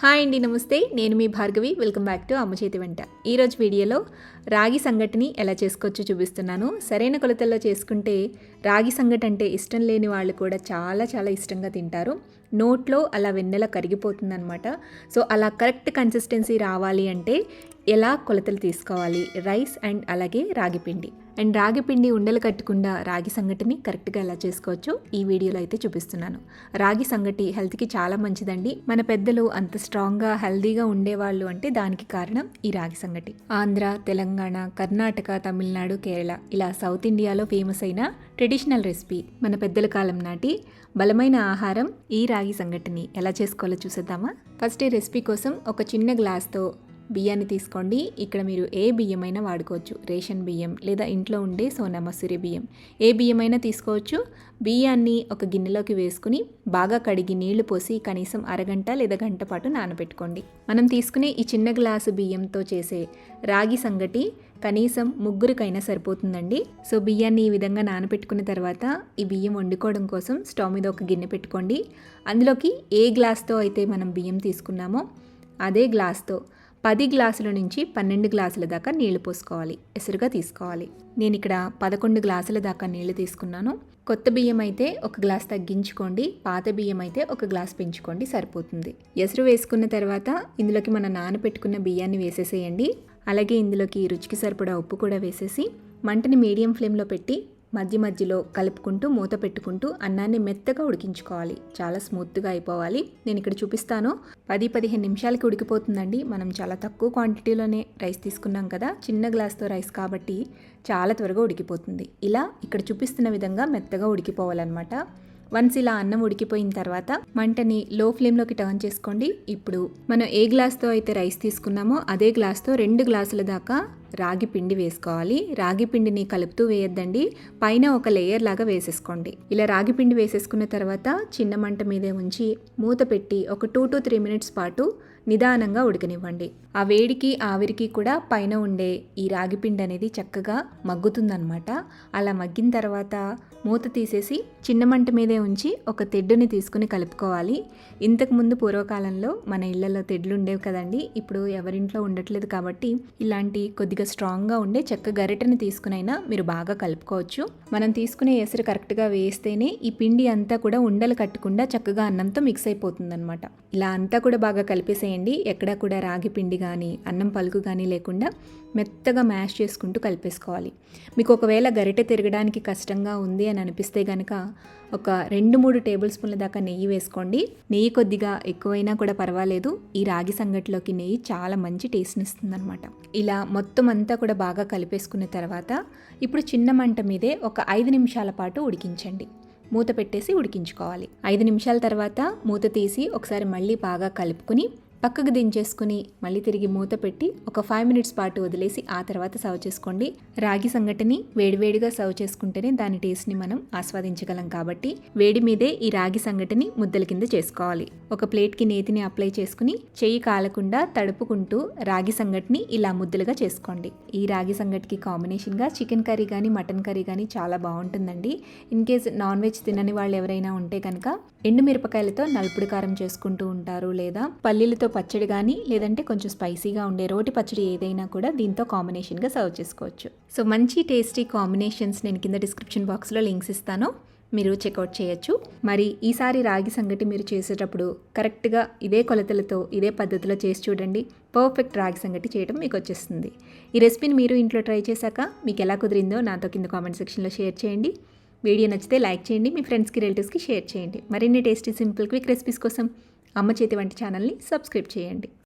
Hi అండి, నమస్తే. నేను మీ భార్గవి. వెల్కమ్ బ్యాక్ టు అమ్మ చేతి వంట. ఈరోజు వీడియోలో రాగి సంగటిని ఎలా చేసుకోవచ్చో చూపిస్తున్నాను. సరైన కొలతల్లో చేసుకుంటే రాగి సంగటి అంటే ఇష్టం లేని వాళ్ళు కూడా చాలా చాలా ఇష్టంగా తింటారు. నోట్లో అలా వెన్నెల కరిగిపోతుందనమాట. సో అలా కరెక్ట్ కన్సిస్టెన్సీ రావాలి అంటే ఎలా కొలతలు తీసుకోవాలి, రైస్ అండ్ అలాగే రాగి పిండి. అండ్ రాగి పిండి ఉండలు కట్టకుండా రాగి సంగటిని కరెక్ట్గా ఎలా చేసుకోవచ్చో ఈ వీడియోలో అయితే చూపిస్తున్నాను. రాగి సంగటి హెల్త్కి చాలా మంచిదండి. మన పెద్దలు అంత స్ట్రాంగ్గా హెల్తీగా ఉండేవాళ్ళు అంటే దానికి కారణం ఈ రాగి సంగటి. ఆంధ్ర, తెలంగాణ, కర్ణాటక, తమిళనాడు, కేరళ ఇలా సౌత్ ఇండియాలో ఫేమస్ అయిన ట్రెడిషనల్ రెసిపీ. మన పెద్దల కాలం నాటి బలమైన ఆహారం ఈ రాగి సంగటిని ఎలా చేసుకోవాలో చూసేద్దామా. ఫస్ట్ ఈ రెసిపీ కోసం ఒక చిన్న గ్లాస్తో బియ్యాన్ని తీసుకోండి. ఇక్కడ మీరు ఏ బియ్యమైనా వాడుకోవచ్చు. రేషన్ బియ్యం లేదా ఇంట్లో ఉండే సోనా మసూరి బియ్యం, ఏ బియ్యమైనా తీసుకోవచ్చు. బియ్యాన్ని ఒక గిన్నెలోకి వేసుకుని బాగా కడిగి నీళ్లు పోసి కనీసం అరగంట లేదా గంట పాటు నానబెట్టుకోండి. మనం తీసుకునే ఈ చిన్న గ్లాసు బియ్యంతో చేసే రాగి సంగటి కనీసం ముగ్గురికైనా సరిపోతుందండి. సో బియ్యాన్ని ఈ విధంగా నానబెట్టుకున్న తర్వాత ఈ బియ్యం వండుకోవడం కోసం స్టవ్ మీద ఒక గిన్నె పెట్టుకోండి. అందులోకి ఏ గ్లాస్తో అయితే మనం బియ్యం తీసుకున్నామో అదే గ్లాస్తో 10 గ్లాసుల నుంచి 12 గ్లాసుల దాకా నీళ్లు పోసుకోవాలి. ఎసురుగా తీసుకోవాలి. నేను ఇక్కడ 11 గ్లాసుల దాకా నీళ్లు తీసుకున్నాను. కొత్త బియ్యం అయితే ఒక గ్లాస్ తగ్గించుకోండి, పాత బియ్యం అయితే ఒక గ్లాస్ పెంచుకోండి, సరిపోతుంది. ఎసురు వేసుకున్న తర్వాత ఇందులోకి మనం నానబెట్టుకున్న బియ్యాన్ని వేసేసేయండి. అలాగే ఇందులోకి రుచికి సరిపడా ఉప్పు కూడా వేసేసి మంటని మీడియం ఫ్లేమ్లో పెట్టి మధ్య మధ్యలో కలుపుకుంటూ మూత పెట్టుకుంటూ అన్నాన్ని మెత్తగా ఉడికించుకోవాలి. చాలా స్మూత్గా అయిపోవాలి. నేను ఇక్కడ చూపిస్తాను. 10-15 నిమిషాలకి ఉడికిపోతుందండి. మనం చాలా తక్కువ క్వాంటిటీలోనే రైస్ తీసుకున్నాం కదా, చిన్న గ్లాస్తో రైస్ కాబట్టి చాలా త్వరగా ఉడికిపోతుంది. ఇలా ఇక్కడ చూపిస్తున్న విధంగా మెత్తగా ఉడికిపోవాలన్నమాట. వన్స్ ఇలా అన్నం ఉడికిపోయిన తర్వాత మంటని లో ఫ్లేమ్లోకి టర్న్ చేసుకోండి. ఇప్పుడు మనం ఏ గ్లాస్తో అయితే రైస్ తీసుకున్నామో అదే గ్లాస్తో 2 గ్లాసుల దాకా రాగి పిండి వేసుకోవాలి. రాగి పిండిని కలుపుతూ వేయొద్దండి, పైన ఒక లేయర్ లాగా వేసేసుకోండి. ఇలా రాగి పిండి వేసేసుకున్న తర్వాత చిన్న మంట మీదే ఉంచి మూత పెట్టి ఒక 2 to 3 మినిట్స్ పాటు నిదానంగా ఉడకనివ్వండి. ఆ వేడికి ఆవిరికి కూడా పైన ఉండే ఈ రాగి పిండి అనేది చక్కగా మగ్గుతుందనమాట. అలా మగ్గిన తర్వాత మూత తీసేసి చిన్న మంట మీదే ఉంచి ఒక తెడ్డుని తీసుకుని కలుపుకోవాలి. ఇంతకుముందు పూర్వకాలంలో మన ఇళ్లలో తెడ్లు ఉండేవి కదండి. ఇప్పుడు ఎవరింట్లో ఉండట్లేదు కాబట్టి ఇలాంటి కొద్దిగా స్ట్రాంగ్గా ఉండే చెక్క గరిటెని తీసుకునైనా మీరు బాగా కలుపుకోవచ్చు. మనం తీసుకునే ఎసరు కరెక్ట్గా వేస్తేనే ఈ పిండి అంతా కూడా ఉండలు కట్టకుండా చక్కగా అన్నంతో మిక్స్ అయిపోతుందన్నమాట. ఇలా అంతా కూడా బాగా కలిపేసేయండి. ఎక్కడా కూడా రాగి పిండి కానీ అన్నం పలుకు కానీ లేకుండా మెత్తగా మ్యాష్ చేసుకుంటూ కలిపేసుకోవాలి. మీకు ఒకవేళ గరిటె తిరగడానికి కష్టంగా ఉంది అని అనిపిస్తే కనుక ఒక 2-3 టేబుల్ స్పూన్ల దాకా నెయ్యి వేసుకోండి. నెయ్యి కొద్దిగా ఎక్కువైనా కూడా పర్వాలేదు. ఈ రాగి సంగటిలోకి నెయ్యి చాలా మంచి టేస్ట్ని ఇస్తుంది అనమాట. ఇలా మొత్తం అంతా కూడా బాగా కలిపేసుకున్న తర్వాత ఇప్పుడు చిన్న మంట మీదే ఒక 5 నిమిషాల పాటు ఉడికించండి. మూత పెట్టేసి ఉడికించుకోవాలి. 5 నిమిషాల తర్వాత మూత తీసి ఒకసారి మళ్ళీ బాగా కలుపుకుని పక్కకు దించేసుకుని మళ్ళీ తిరిగి మూత పెట్టి ఒక 5 మినిట్స్ పాటు వదిలేసి ఆ తర్వాత సర్వ్ చేసుకోండి. రాగి సంగటిని వేడివేడిగా సర్వ్ చేసుకుంటేనే దాని టేస్ట్ని మనం ఆస్వాదించగలం కాబట్టి వేడి మీదే ఈ రాగి సంగటిని ముద్దల కింద చేసుకోవాలి. ఒక ప్లేట్కి నేతిని అప్లై చేసుకుని చెయ్యి కాలకుండా తడుపుకుంటూ రాగి సంగటిని ఇలా ముద్దలుగా చేసుకోండి. ఈ రాగి సంగటికి కాంబినేషన్గా చికెన్ కర్రీ కానీ మటన్ కర్రీ కానీ చాలా బాగుంటుందండి. ఇన్ కేస్ నాన్ వెజ్ తినని వాళ్ళు ఎవరైనా ఉంటే కనుక ఎండుమిరపకాయలతో నలుపుడు కారం చేసుకుంటూ ఉంటారు, లేదా పల్లీలతో పచ్చడి కానీ లేదంటే కొంచెం స్పైసీగా ఉండే రోటి పచ్చడి ఏదైనా కూడా దీంతో కాంబినేషన్గా సర్వ్ చేసుకోవచ్చు. సో మంచి టేస్టీ కాంబినేషన్స్ నేను కింద డిస్క్రిప్షన్ బాక్స్లో లింక్స్ ఇస్తాను, మీరు చెక్అవుట్ చేయొచ్చు. మరి ఈసారి రాగి సంగటి మీరు చేసేటప్పుడు కరెక్ట్గా ఇదే కొలతలతో ఇదే పద్ధతిలో చేసి చూడండి. పర్ఫెక్ట్ రాగి సంగటి చేయడం మీకు వచ్చేస్తుంది. ఈ రెసిపీని మీరు ఇంట్లో ట్రై చేశాక మీకు ఎలా కుదిరిందో నాతో కింద కామెంట్ సెక్షన్లో షేర్ చేయండి. వీడియో నచ్చితే లైక్ చేయండి, మీ ఫ్రెండ్స్కి రిలేటివ్స్కి షేర్ చేయండి. మరిన్ని టేస్టీ సింపుల్ క్విక్ రెసిపీస్ కోసం అమ్మ చేతి వంట ఛానల్ని సబ్స్క్రైబ్ చేయండి.